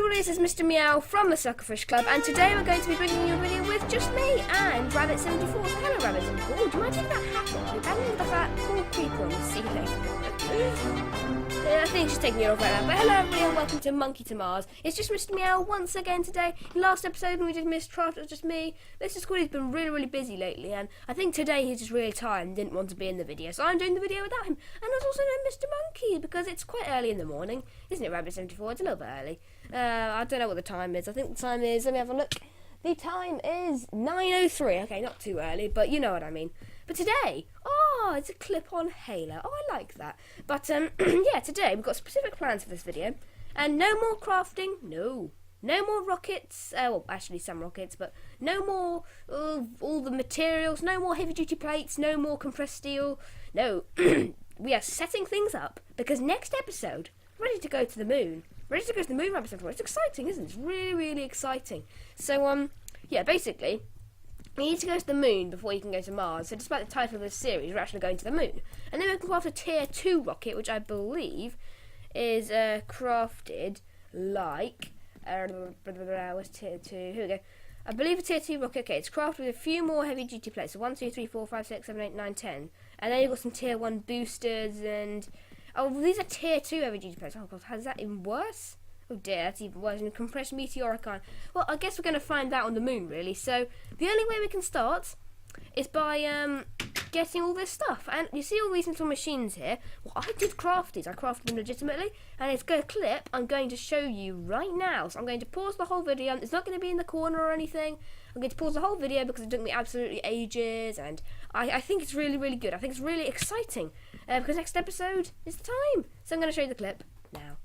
everybody, this is Mr. Meow from the Suckerfish Club, and today we're going to be bringing you a video with just me and Rabbit74. So hello Rabbit74, do you mind taking that hat off? And look at that cool creeper on the ceiling. I think she's taking it off right now, but hello everybody and welcome to Monkey to Mars. It's just Mr. Meow once again today. Last episode when we did Mistcraft, it was just me. Mr. Squiddy's been really busy lately, and I think today he's just really tired and didn't want to be in the video, so I'm doing the video without him. And there's also no Mr. Monkey, because it's quite early in the morning, isn't it Rabbit74? It's a little bit early. I don't know what the time is. I think the time is, let me have a look. The time is 9:03. Okay, not too early, but you know what I mean. But today, it's a clip on Halo. I like that. But yeah, today we've got specific plans for this video, and no more crafting. No more rockets. Well, actually some rockets, but no more all the materials. No more heavy-duty plates. No more compressed steel. No, we are setting things up because next episode, ready to go to the moon. Ready to go to the moon, Rabbit74. It's exciting, isn't it? It's really exciting. So, yeah, basically, we need to go to the moon before you can go to Mars. So despite the title of this series, we're actually going to the moon. And then we can craft a tier 2 rocket, which I believe is crafted like... what's tier 2? Here we go. I believe a tier 2 rocket, okay, it's crafted with a few more heavy-duty plates. So 1, 2, 3, 4, 5, 6, 7, 8, 9, 10. And then you've got some tier 1 boosters and... Oh, these are tier 2 heavy-duty plates. Oh, God, is that even worse? Oh, dear, that's even worse. And compressed meteoric iron. Well, I guess we're going to find that on the moon, really. So, the only way we can start is by getting all this stuff. And you see all these little machines here? Well, I did craft these. I crafted them legitimately. And it's a clip I'm going to show you right now. So, I'm going to pause the whole video. It's not going to be in the corner or anything. I'm going to pause the whole video because it took me absolutely ages. And I think it's really good. I think it's really exciting. Because next episode is the time. So I'm going to show you the clip now.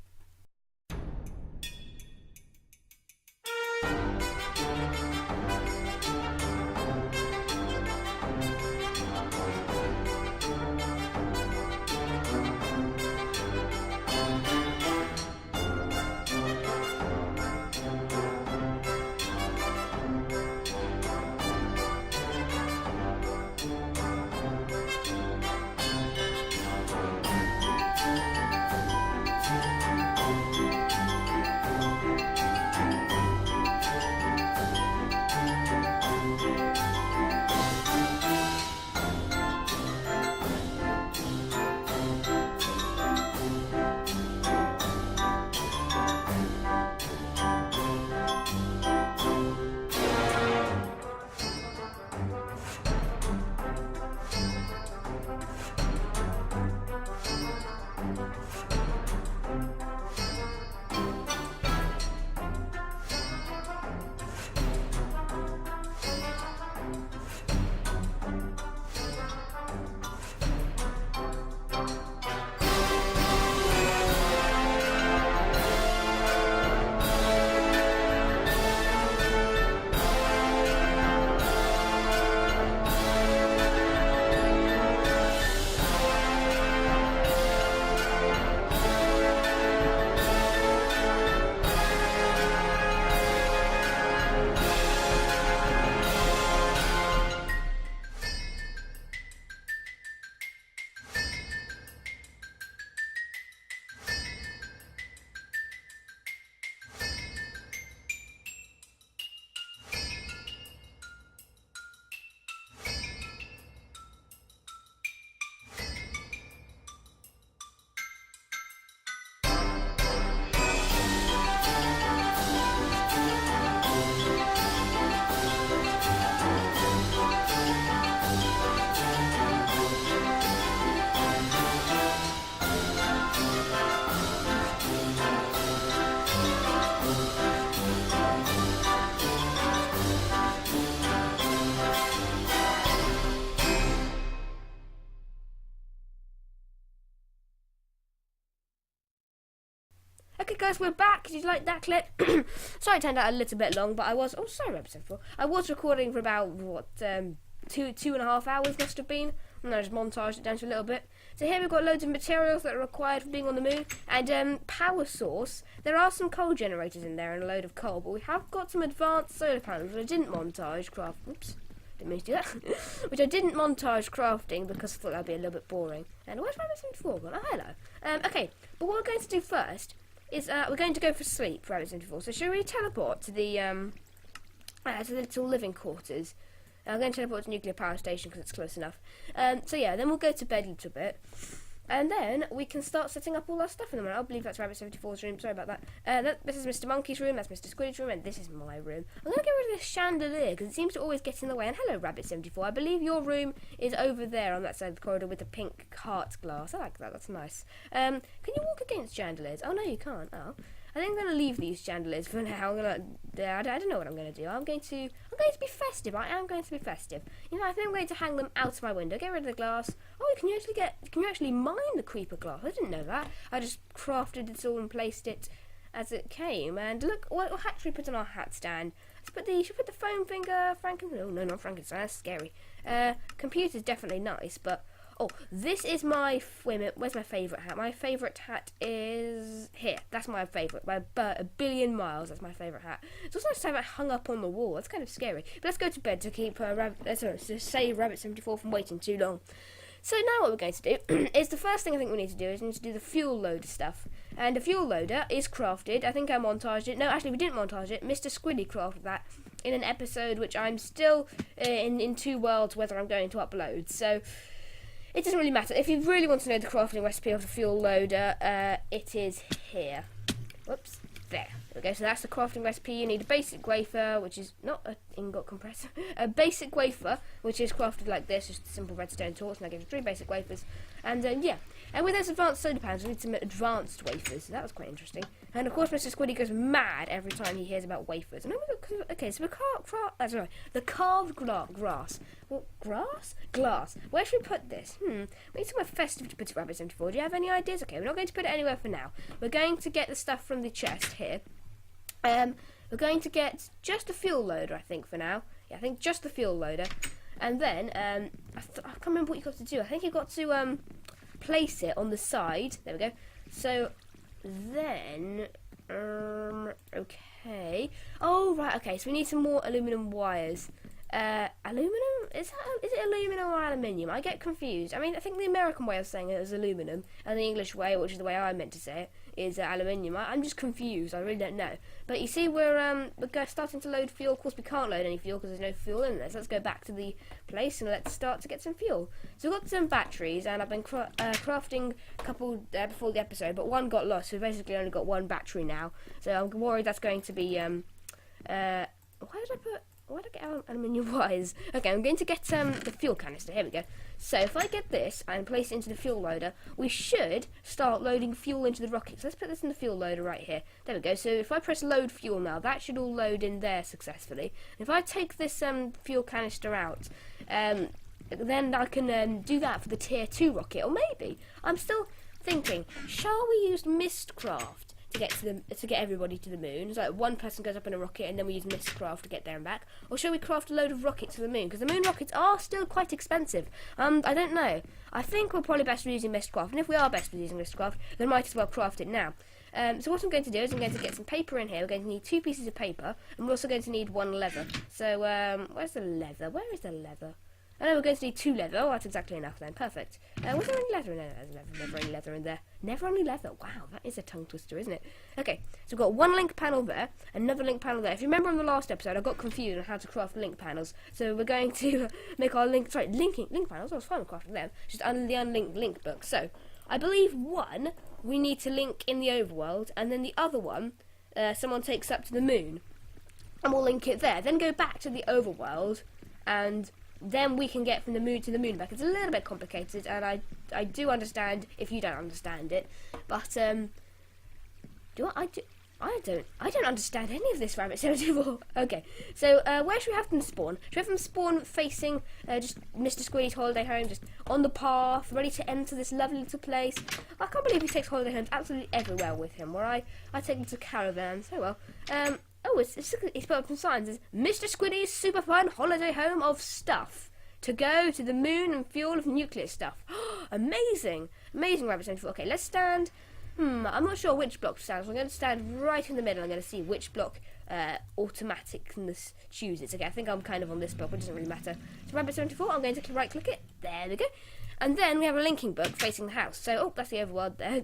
Okay guys, we're back. Did you like that clip? Sorry it turned out a little bit long, but I was... Oh, sorry, episode 4. I was recording for about, what, 2.5 hours must have been. And I just montaged it down to a little bit. So here we've got loads of materials that are required for being on the moon. And power source. There are some coal generators in there and a load of coal, but we have got some advanced solar panels that I didn't montage craft. Oops. Didn't mean to do that. Which I didn't montage crafting because I thought that'd be a little bit boring. And where's Rabbit74 gone? Oh, hello. Okay, but what we're going to do first is we're going to go for sleep, Rabbit 74. So should we teleport to the little living quarters? I'm going to teleport to nuclear power station because it's close enough. So yeah, then we'll go to bed a little bit. And then we can start setting up all our stuff in the morning. I believe that's Rabbit 74's room. Sorry about that. This is Mr. Monkey's room. That's Mr. Squid's room. And this is my room. I'm going to get rid of this chandelier because it seems to always get in the way. And hello, Rabbit 74. I believe your room is over there on that side of the corridor with the pink heart glass. I like that. That's nice. Can you walk against chandeliers? Oh, no, you can't. Oh. I think I'm going to leave these chandeliers for now. I don't know what I'm going to do. I'm going to be festive. I am going to be festive. You know, I think I'm going to hang them out of my window. Get rid of the glass. Oh, can you actually mine the creeper glass? I didn't know that. I just crafted it all and placed it as it came. And look, what hat should we put on our hat stand? Should we put the foam finger, Frankenstein? Oh, no, not Frankenstein. That's scary. Computer's definitely nice, but oh, this is my... Wait a minute, where's my favourite hat? My favourite hat is here. That's my favourite. By a billion miles, that's my favourite hat. It's also nice to have it hung up on the wall. That's kind of scary. But let's go to bed to keep to save Rabbit 74 from waiting too long. So now what we're going to do is the first thing I think we need to do is we need to do the fuel loader stuff. And the fuel loader is crafted. I think I montaged it. No, actually we didn't montage it. Mr. Squiddy crafted that in an episode which I'm still in two worlds whether I'm going to upload. So it doesn't really matter. If you really want to know the crafting recipe of the fuel loader, it is here. Whoops. There. Okay, so that's the crafting recipe. You need a basic wafer, which is not an ingot compressor. A basic wafer, which is crafted like this, just a simple redstone torch, and I give you 3 basic wafers. And yeah, and with those advanced soda pans, we need some advanced wafers. So that was quite interesting. And of course, Mr. Squiddy goes mad every time he hears about wafers. And okay, so the carved glass. What, grass? Glass. Where should we put this? We need somewhere festive to put it, Rabbit 74. Do you have any ideas? Okay, we're not going to put it anywhere for now. We're going to get the stuff from the chest here. We're going to get just the fuel loader, I think, for now. Yeah, I think just the fuel loader. And then, I can't remember what you've got to do. I think you've got to place it on the side. There we go. So then, okay. Oh, right, okay. So we need some more aluminum wires. Aluminum? Is it aluminum or aluminium? I get confused. I mean, I think the American way of saying it is aluminum, and the English way, which is the way I meant to say it, is aluminium. I'm just confused. I really don't know. But you see, we're starting to load fuel. Of course, we can't load any fuel because there's no fuel in there. So let's go back to the place and let's start to get some fuel. So we've got some batteries, and I've been crafting a couple before the episode, but one got lost. So we've basically only got one battery now. So I'm worried that's going to be why did I get aluminium wires? Okay, I'm going to get the fuel canister. Here we go. So if I get this and place it into the fuel loader, we should start loading fuel into the rockets. Let's put this in the fuel loader right here. There we go. So if I press load fuel now, that should all load in there successfully. If I take this fuel canister out, then I can do that for the tier 2 rocket. Or maybe, I'm still thinking, shall we use Mistcraft to get everybody to the moon? It's like one person goes up in a rocket and then we use Mistcraft to get there and back. Or shall we craft a load of rockets to the moon? Because the moon rockets are still quite expensive. I don't know. I think we're probably best for using Mistcraft. And if we are best for using Mistcraft, then I might as well craft it now. So what I'm going to do is I'm going to get some paper in here. We're going to need 2 pieces of paper. And we're also going to need 1 leather. So where's the leather? Where is the leather? I know we're going to need 2 leather. Oh, that's exactly enough then. Perfect. Was there any leather in there? There's never any leather in there. Never any leather. Wow, that is a tongue twister, isn't it? Okay, so we've got 1 link panel there, another link panel there. If you remember on the last episode, I got confused on how to craft link panels. So we're going to make our link panels. I was fine with crafting them. Just under the unlinked link book. So I believe one we need to link in the overworld, and then the other one someone takes up to the moon, and we'll link it there. Then go back to the overworld, and then we can get from the moon to the moon back. It's a little bit complicated, and I do understand if you don't understand it, but I don't understand any of this, Rabbit 74. Okay, so where should we have them spawn? Should we have them spawn facing just Mr. Squiddy's holiday home, just on the path, ready to enter this lovely little place? I can't believe he takes holiday homes absolutely everywhere with him, where I take little caravans. Oh well. It's put up some signs. It's Mr. Squiddy's super fun holiday home of stuff. To go to the moon and fuel of nuclear stuff. Amazing. Amazing, Rabbit 74. Okay, let's stand. I'm not sure which block to stand. So I'm going to stand right in the middle. I'm going to see which block automaticness chooses. Okay, I think I'm kind of on this block, but it doesn't really matter. So Rabbit 74, I'm going to right click it. There we go. And then we have a linking book facing the house. So, oh, that's the overworld there.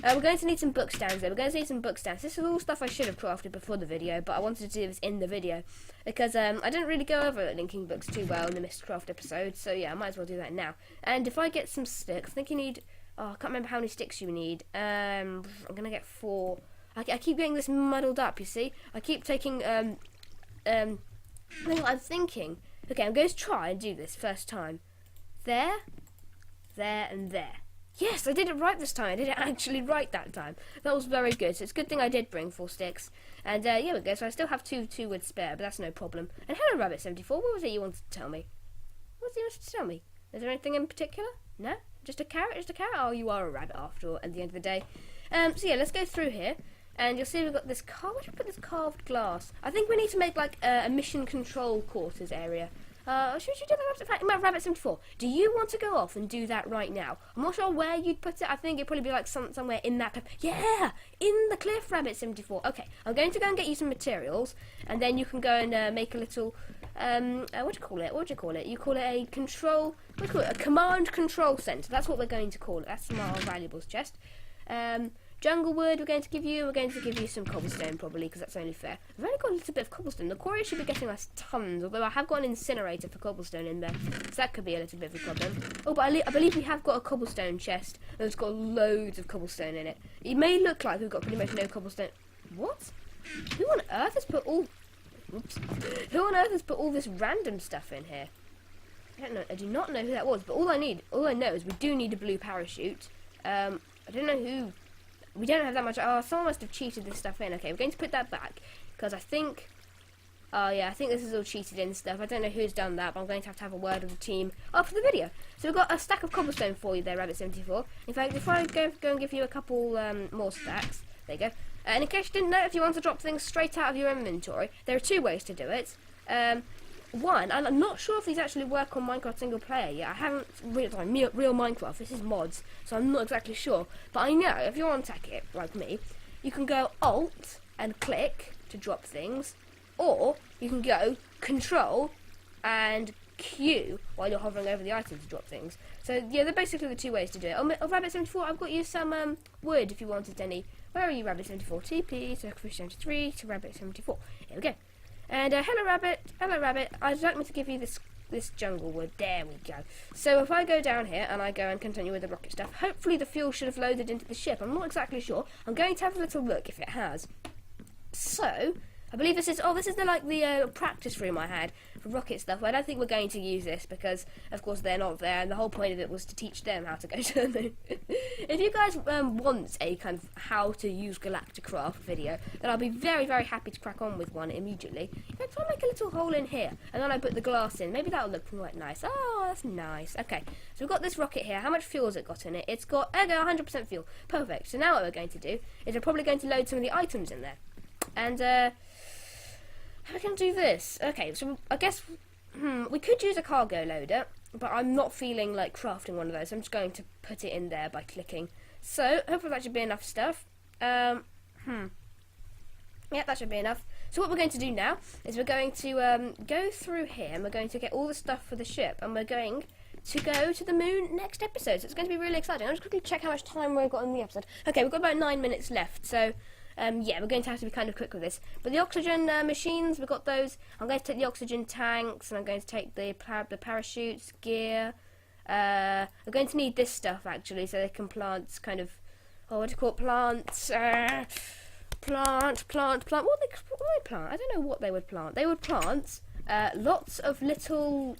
We're going to need some book stands there. We're going to need some book stands. This is all stuff I should have crafted before the video, but I wanted to do this in the video. Because I didn't really go over linking books too well in the Mistcraft episode. So, yeah, I might as well do that now. And if I get some sticks, I think you need... Oh, I can't remember how many sticks you need. I'm going to get 4. I keep getting this muddled up, you see. I keep taking... I think what I'm thinking. Okay, I'm going to try and do this first time. There, and there. Yes, I did it right this time. I did it actually right that time. That was very good. So it's a good thing I did bring 4 sticks. And yeah, we go. So I still have 2 wood spare, but that's no problem. And hello, Rabbit74. What was it you wanted to tell me? What was it you wanted to tell me? Is there anything in particular? No? Just a carrot? Just a carrot? Oh, you are a rabbit after all, at the end of the day. So yeah, let's go through here. And you'll see we've got this where should we put this carved glass? I think we need to make like a mission control quarters area. Should we do that? Rabbit74, do you want to go off and do that right now? I'm not sure where you'd put it. I think it'd probably be like somewhere in that cliff. Yeah, in the cliff, Rabbit74. Okay, I'm going to go and get you some materials, and then you can go and make a little, what do you call it? What do you call it? You call it a control, what do you call it? A command control center. That's what we're going to call it. That's our valuables chest. Jungle wood we're going to give you some cobblestone probably, because that's only fair. I've only got a little bit of cobblestone. The quarry should be getting us tons, although I have got an incinerator for cobblestone in there, so that could be a little bit of a problem. Oh, but I believe we have got a cobblestone chest that's got loads of cobblestone in it. It may look like we've got pretty much no cobblestone. What? Who on earth has put all... Oops. Who on earth has put all this random stuff in here? I don't know. I do not know who that was, but all I know is we do need a blue parachute. I don't know who... We don't have that much. Oh, someone must have cheated this stuff in. Okay, we're going to put that back, because I think... Oh, yeah, I think this is all cheated in stuff. I don't know who's done that, but I'm going to have a word with the team after the video. So we've got a stack of cobblestone for you there, Rabbit74. In fact, if I go and give you a couple more stacks... There you go. And in case you didn't know, if you want to drop things straight out of your inventory, there are 2 ways to do it. One, and I'm not sure if these actually work on Minecraft single player yet. I haven't real Minecraft. This is mods, so I'm not exactly sure. But I know if you're on Tech It like me, you can go Alt and click to drop things, or you can go Control and Q while you're hovering over the item to drop things. So yeah, they're basically the 2 ways to do it. Oh, Rabbit74, I've got you some wood if you wanted any. Where are you, Rabbit74? TP to Sacrifice73 to Rabbit74. Here we go. And hello Rabbit, I'd like me to give you this jungle wood. There we go. So if I go down here and I go and continue with the rocket stuff, hopefully the fuel should have loaded into the ship. I'm not exactly sure. I'm going to have a little look if it has. So I believe this is the practice room I had for rocket stuff. I don't think we're going to use this because, of course, they're not there, and the whole point of it was to teach them how to go to the moon. If you guys want a kind of how to use Galacticraft video, then I'll be very, very happy to crack on with one immediately. In fact, I'll make a little hole in here, and then I put the glass in. Maybe that'll look quite nice. Oh, that's nice. Okay, so we've got this rocket here. How much fuel has it got in it? It's got 100% fuel. Perfect. So now what we're going to do is we're probably going to load some of the items in there. And, how are we going to do this? Okay, so I guess we could use a cargo loader, but I'm not feeling like crafting one of those. I'm just going to put it in there by clicking. So hopefully that should be enough stuff. Yeah, that should be enough. So what we're going to do now is we're going to go through here and we're going to get all the stuff for the ship, and we're going to go to the moon next episode. So it's going to be really exciting. I'll just quickly check how much time we've got in the episode. Okay, we've got about 9 minutes left, so yeah, we're going to have to be kind of quick with this. But the oxygen machines, we've got those. I'm going to take the oxygen tanks, and I'm going to take the parachutes, gear. We're going to need this stuff, actually, so they can plant kind of... Oh, what do you call it? Plants. Plant. What would they plant? I don't know what they would plant. They would plant lots of little...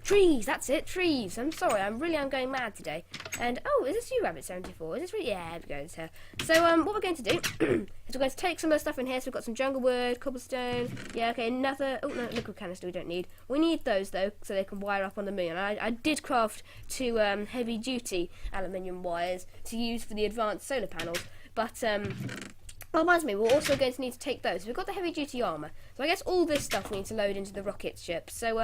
Trees, that's it, trees. I'm sorry, I'm going mad today. And, oh, is this you, Rabbit74? Is this really? Yeah, there we go. So, what we're going to do is we're going to take some of the stuff in here. So we've got some jungle wood, cobblestone. Yeah, okay, another... Oh, no, liquid canister we don't need. We need those, though, so they can wire up on the moon. And I did craft 2 heavy-duty aluminium wires to use for the advanced solar panels. But, Oh, reminds me, we're also going to need to take those. We've got the heavy-duty armour, so I guess all this stuff we need to load into the rocket ship. So,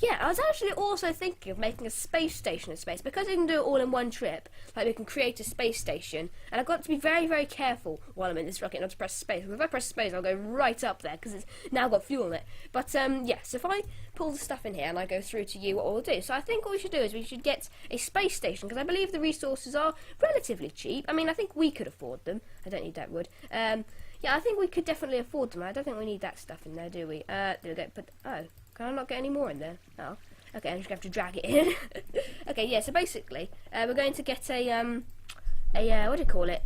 yeah, I was actually also thinking of making a space station in space, because we can do it all in one trip. Like, we can create a space station, and I've got to be very, very careful while I'm in this rocket not to press space. If I press space, I'll go right up there, because it's now got fuel in it. But, yeah, so if I pull the stuff in here and I go through to you, what we'll do. So I think what we should do is we should get a space station, because I believe the resources are relatively cheap. I mean, I think we could afford them. I don't need that wood. Yeah, I think we could definitely afford them. I don't think we need that stuff in there, do we? There we go. But, oh, can I not get any more in there? Oh, okay, I'm just going to have to drag it in. Okay, yeah, so basically, we're going to get what do you call it?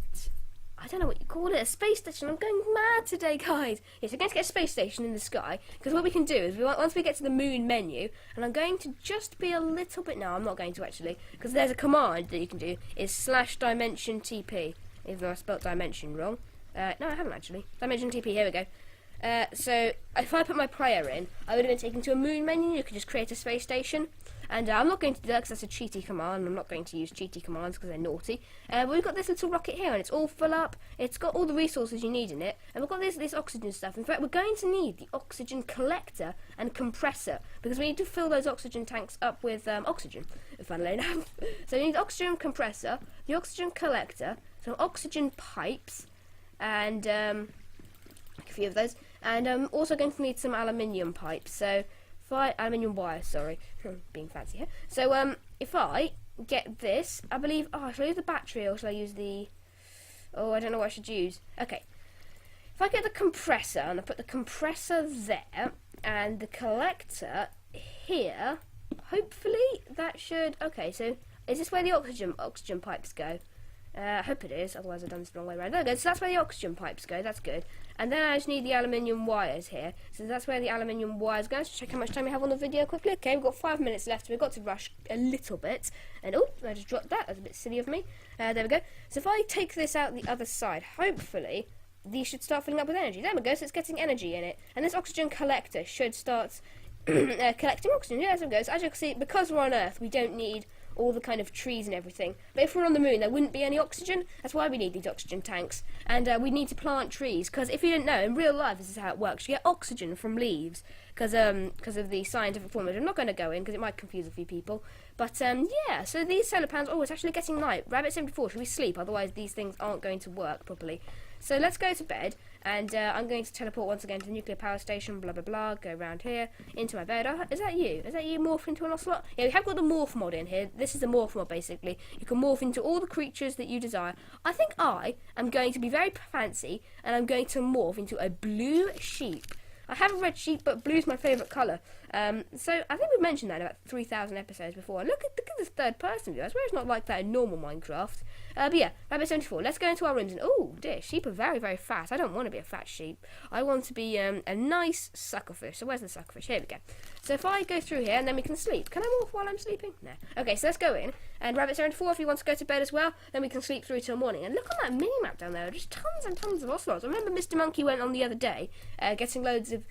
I don't know what you call it, a space station. I'm going mad today, guys. Yes, we're going to get a space station in the sky, because what we can do is, once we get to the moon menu, and I'm going to just be a little bit, no, I'm not going to actually, because there's a command that you can do, is /dimension TP, even though I spelt dimension wrong. No, I haven't actually. Dimension TP, here we go. So, if I put my prayer in, I would have been taken to a moon menu. You could just create a space station. And I'm not going to do that because that's a cheaty command. I'm not going to use cheaty commands because they're naughty. But we've got this little rocket here, and it's all full up. It's got all the resources you need in it. And we've got this oxygen stuff. In fact, we're going to need the oxygen collector and compressor, because we need to fill those oxygen tanks up with oxygen, funnily enough. So we need the oxygen compressor, the oxygen collector, some oxygen pipes, and a few of those, and I'm also going to need some aluminium pipes, so aluminium wire, sorry, being fancy here. So if I get this, I believe, shall I use the battery or shall I use the, I don't know what I should use. Okay, if I get the compressor and I put the compressor there and the collector here, hopefully that should, okay, so is this where the oxygen pipes go? I hope it is, otherwise I've done this the wrong way around. There we go, so that's where the oxygen pipes go, that's good. And then I just need the aluminium wires here. So that's where the aluminium wires go. Let's check how much time we have on the video quickly. Okay, we've got 5 minutes left, we've got to rush a little bit. And I just dropped that, that's a bit silly of me. There we go. So if I take this out the other side, hopefully these should start filling up with energy. There we go, so it's getting energy in it. And this oxygen collector should start collecting oxygen. Yeah, there we go. So as you can see, because we're on Earth, we don't need all the kind of trees and everything. But if we're on the moon, there wouldn't be any oxygen. That's why we need these oxygen tanks. And we need to plant trees, because if you didn't know, in real life this is how it works. You get oxygen from leaves, because of the scientific formula. I'm not going to go in, because it might confuse a few people. But, yeah, so these solar panels, it's actually getting night. Rabbit74, should we sleep? Otherwise these things aren't going to work properly. So let's go to bed, and I'm going to teleport once again to the nuclear power station, blah, blah, blah, go around here, into my bed. Is that you? Is that you morph into an ocelot? Yeah, we have got the morph mod in here. This is the morph mod, basically. You can morph into all the creatures that you desire. I think I am going to be very fancy, and I'm going to morph into a blue sheep. I have a red sheep, but blue's my favourite colour. So I think we've mentioned that in about 3,000 episodes before. Look at this third person view. I swear it's not like that in normal Minecraft. But yeah, Rabbit74, let's go into our rooms. And oh dear, sheep are very, very fat. I don't want to be a fat sheep. I want to be a nice suckerfish. So where's the suckerfish? Here we go. So if I go through here and then we can sleep. Can I morph while I'm sleeping? No. Okay, so let's go in. And Rabbit74, if you want to go to bed as well, then we can sleep through till morning. And look at that mini-map down there. Just tons and tons of ocelots. I remember Mr. Monkey went on the other day, getting loads of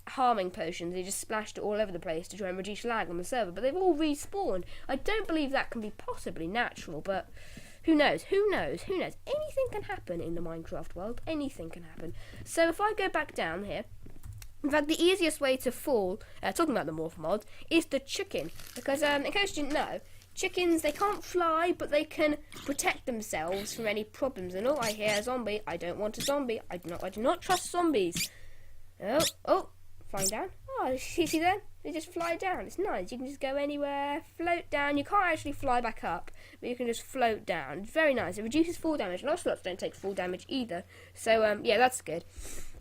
harming potions. He just splashed it all over the place to try and reduce lag on the server. But they've all respawned. I don't believe that can be possibly natural, but who knows? Who knows? Who knows? Anything can happen in the Minecraft world. Anything can happen. So if I go back down here, in fact, the easiest way to fall, talking about the morph mod, is the chicken. Because, in case you didn't know, chickens, they can't fly, but they can protect themselves from any problems. And I hear a zombie. I don't want a zombie. I do not trust zombies. Oh, flying down. Oh, you see there? They just fly down. It's nice. You can just go anywhere, float down. You can't actually fly back up, but you can just float down. It's very nice. It reduces fall damage, and ocelots don't take fall damage either. So, yeah, that's good.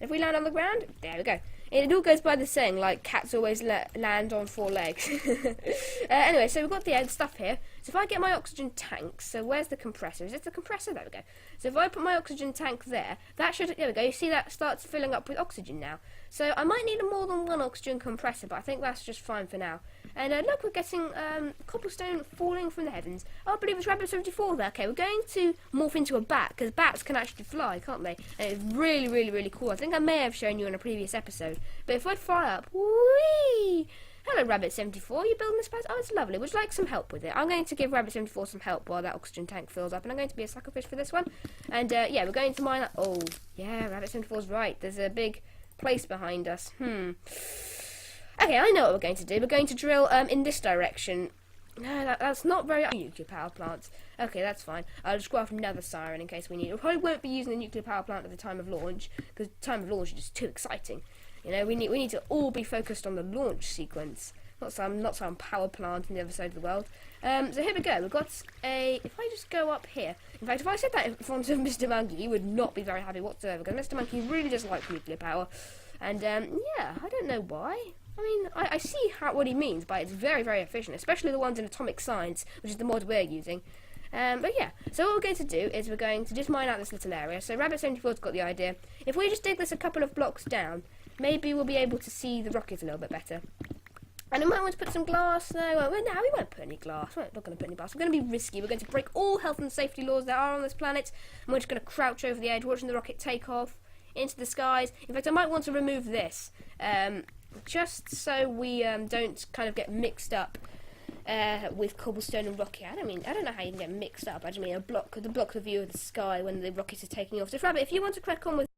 If we land on the ground, there we go. It all goes by the saying, like, cats always land on 4 legs. Anyway, so we've got the egg stuff here. So if I get my oxygen tanks, so where's the compressor? Is it the compressor? There we go. So if I put my oxygen tank there, that should, there we go, you see that starts filling up with oxygen now. So I might need more than one oxygen compressor, but I think that's just fine for now. And look, we're getting cobblestone falling from the heavens. Oh, I believe it's Rabbit74 there. Okay, we're going to morph into a bat, because bats can actually fly, can't they? And it's really, really, really cool. I think I may have shown you in a previous episode. But if I fly up, whee! Hello, Rabbit74. You building this pad? Oh, it's lovely. Would you like some help with it? I'm going to give Rabbit74 some help while that oxygen tank fills up, and I'm going to be a suckerfish for this one. And, yeah, we're going to mine that. Oh, yeah, Rabbit74's right. There's a big place behind us. Okay, I know what we're going to do. We're going to drill in this direction. No, that's not very nuclear power plants. Okay, that's fine. I'll just grab another siren in case we need it. We probably won't be using the nuclear power plant at the time of launch, because the time of launch is just too exciting. You know, we need to all be focused on the launch sequence, not some power plant on the other side of the world. So here we go. We've got a. If I just go up here. In fact, if I said that in front of Mr. Monkey, he would not be very happy whatsoever, because Mr. Monkey really doesn't like nuclear power. And yeah, I don't know why. I mean, I see what he means by it's very, very efficient, especially the ones in atomic science, which is the mod we're using. But yeah, so what we're going to do is we're going to just mine out this little area. So Rabbit74's got the idea. If we just dig this a couple of blocks down, maybe we'll be able to see the rocket a little bit better. And we might want to put some glass. No, we won't put any glass. We're not going to put any glass. We're going to be risky. We're going to break all health and safety laws there are on this planet. And we're just going to crouch over the edge, watching the rocket take off into the skies. In fact, I might want to remove this. Just so we don't kind of get mixed up with cobblestone and rocket. I don't know how you can get mixed up. I just mean the block of view of the sky when the rockets are taking off. So Rabbit, if you want to crack on with